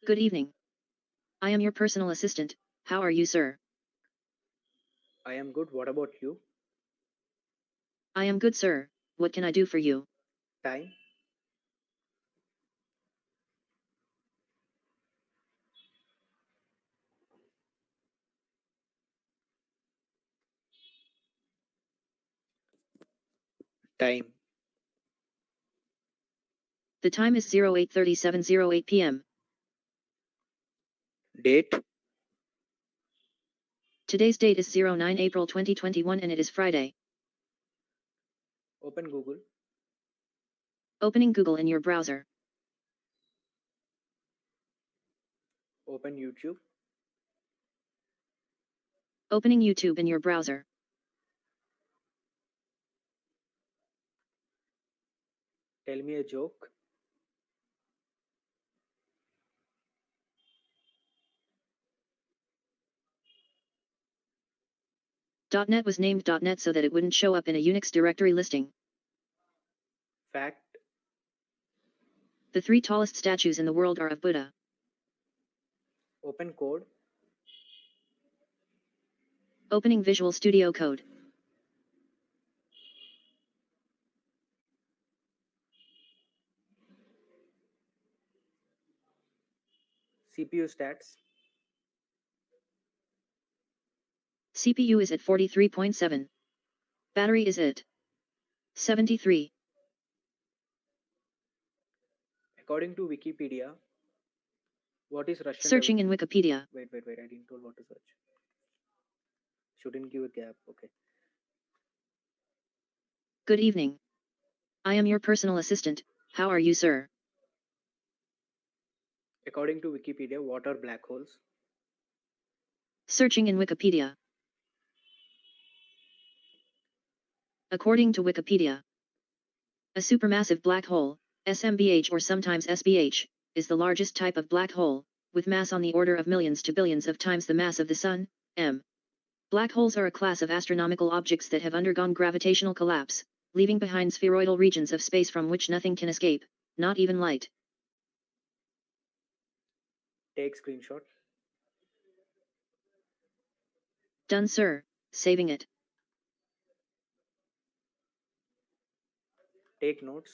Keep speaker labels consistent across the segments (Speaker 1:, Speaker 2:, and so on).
Speaker 1: Good evening. I am your personal assistant. How are you, sir?
Speaker 2: I am good. What about you?
Speaker 1: I am good, sir. What can I do for you?
Speaker 2: Time? Time.
Speaker 1: The time is 08:37:08 p.m.
Speaker 2: Date?
Speaker 1: Today's date is 09 April 2021 and it is Friday.
Speaker 2: Open Google.
Speaker 1: Opening Google in your browser.
Speaker 2: Open YouTube.
Speaker 1: Opening YouTube in your browser.
Speaker 2: Tell me a joke.
Speaker 1: .NET was named .NET so that it wouldn't show up in a Unix directory listing.
Speaker 2: Fact.
Speaker 1: The 3 tallest statues in the world are of Buddha.
Speaker 2: Open code.
Speaker 1: Opening Visual Studio Code.
Speaker 2: CPU stats.
Speaker 1: CPU is at 43.7. Battery is at 73.
Speaker 2: According to Wikipedia, what is Russian
Speaker 1: Searching in Wikipedia.
Speaker 2: Wait. I didn't know what to search. Shouldn't give a gap. Okay.
Speaker 1: Good evening. I am your personal assistant. How are you, sir?
Speaker 2: According to Wikipedia, what are black holes?
Speaker 1: Searching in Wikipedia. According to Wikipedia, a supermassive black hole, SMBH or sometimes SBH, is the largest type of black hole, with mass on the order of millions to billions of times the mass of the Sun, m. Black holes are a class of astronomical objects that have undergone gravitational collapse, leaving behind spheroidal regions of space from which nothing can escape, not even light.
Speaker 2: Take screenshot.
Speaker 1: Done, sir. Saving it.
Speaker 2: Take notes.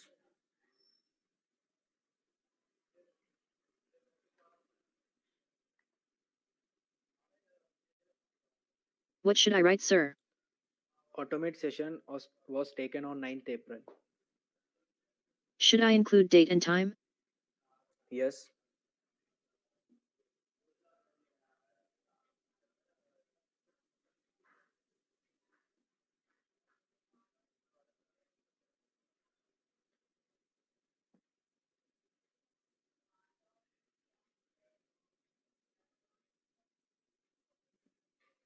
Speaker 1: What should I write, sir?
Speaker 2: Automate session was taken on 9th April.
Speaker 1: Should I include date and time?
Speaker 2: Yes.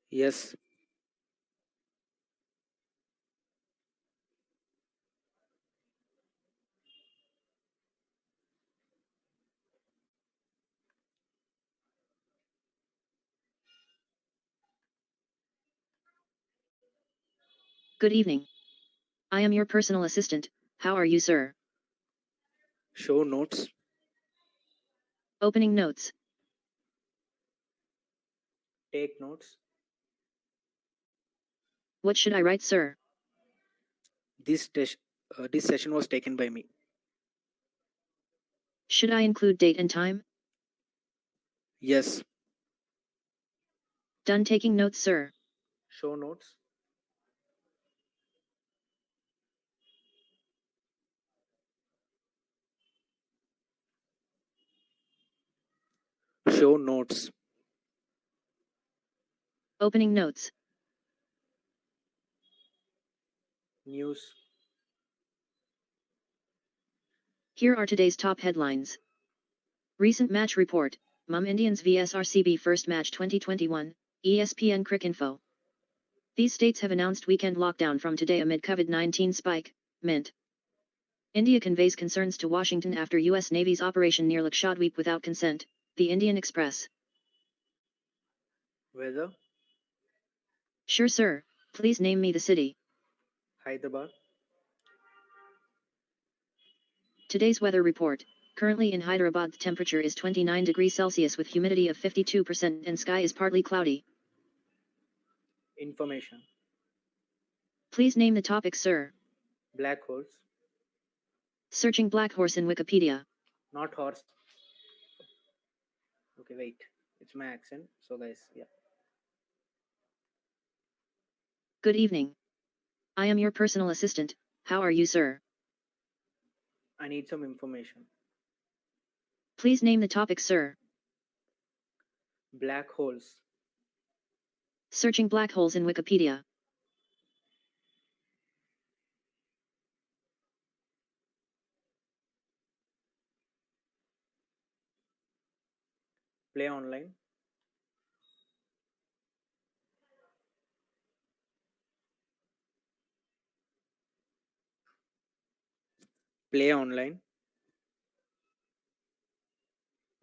Speaker 2: Yes.
Speaker 1: Good evening. I am your personal assistant. How are you, sir?
Speaker 2: Show notes.
Speaker 1: Opening notes.
Speaker 2: Take notes.
Speaker 1: What should I write, sir?
Speaker 2: This session was taken by me.
Speaker 1: Should I include date and time?
Speaker 2: Yes.
Speaker 1: Done taking notes, sir.
Speaker 2: Show notes. Show notes.
Speaker 1: Opening notes.
Speaker 2: News.
Speaker 1: Here are today's top headlines. Recent match report, Mum Indians vs RCB first match 2021, ESPN Cricinfo. These states have announced weekend lockdown from today amid COVID-19 spike, Mint. India conveys concerns to Washington after U.S. Navy's operation near Lakshadweep without consent, The Indian Express.
Speaker 2: Weather.
Speaker 1: Sure, sir. Please name me the city.
Speaker 2: Hyderabad.
Speaker 1: Today's weather report. Currently in Hyderabad the temperature is 29 degrees Celsius with humidity of 52% and sky is partly cloudy.
Speaker 2: Information.
Speaker 1: Please name the topic, sir.
Speaker 2: Black holes.
Speaker 1: Searching black horse in Wikipedia.
Speaker 2: Not horse. Okay, wait. It's my accent. So guys, yeah.
Speaker 1: Good evening. I am your personal assistant. How are you, sir?
Speaker 2: I need some information.
Speaker 1: Please name the topic, sir.
Speaker 2: Black holes.
Speaker 1: Searching black holes in Wikipedia.
Speaker 2: Play online. Play online.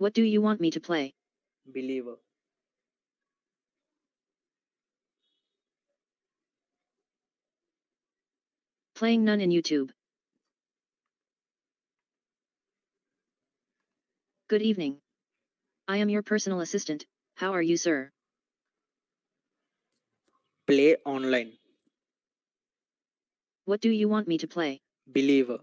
Speaker 1: What do you want me to play?
Speaker 2: Believer.
Speaker 1: Playing none in YouTube. Good evening. I am your personal assistant. How are you, sir?
Speaker 2: Play online.
Speaker 1: What do you want me to play?
Speaker 2: Believer.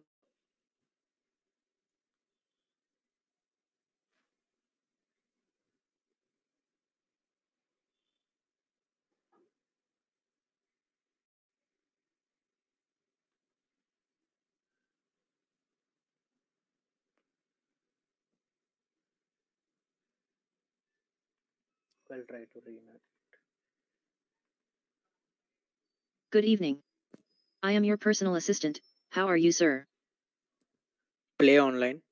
Speaker 2: I'll try to reenact.
Speaker 1: Good evening. I am your personal assistant. How are you, sir?
Speaker 2: Play online.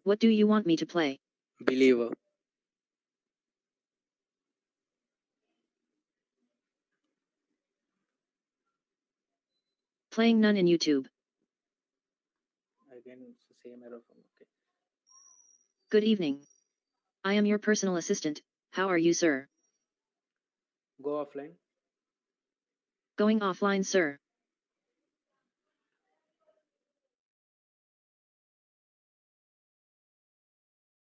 Speaker 1: What do you want me to play?
Speaker 2: Believer.
Speaker 1: Playing none in YouTube.
Speaker 2: Again, it's the same error from okay.
Speaker 1: Good evening. I am your personal assistant. How are you, sir?
Speaker 2: Go offline.
Speaker 1: Going offline, sir.